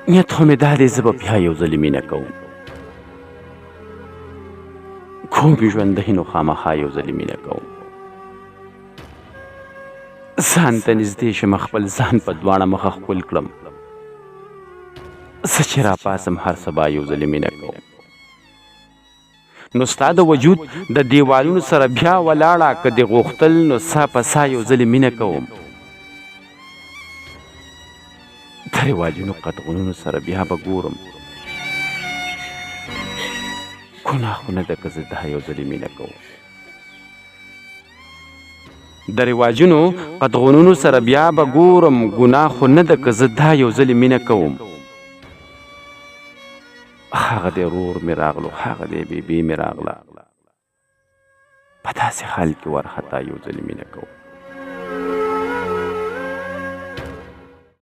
نیت خو مې دا دی زه به بیا یو ځلې مینه کوم، کوم یې ژوندی نو خامخا یو ځلې مینه کوم. ځان ته نږدې شم، خپل ځان په دواړه مخه ښکل کړم، زه چې راپاسم هر سبا یو ځلې مینه کوم. نو ستا د وجود د دیوالونو سره بیا ولاړه که دې غوښتل نو سا په سا یو ځلې مینه کوم. د رواجونو قطغونونو سره بیا به ګورم، ګناه خو نه ده که زه دا یو ځلې مینه کوم. د رواجونو قطغونونو سره بیا به ګورم، ګناه خو نه ده که زه دا یو ځلې مینه کوم. هغه دی رور مې راغلو، هغه دی بیبي مې راغله، په داسې حال کې وارخطا یو ځلې مینه کوم.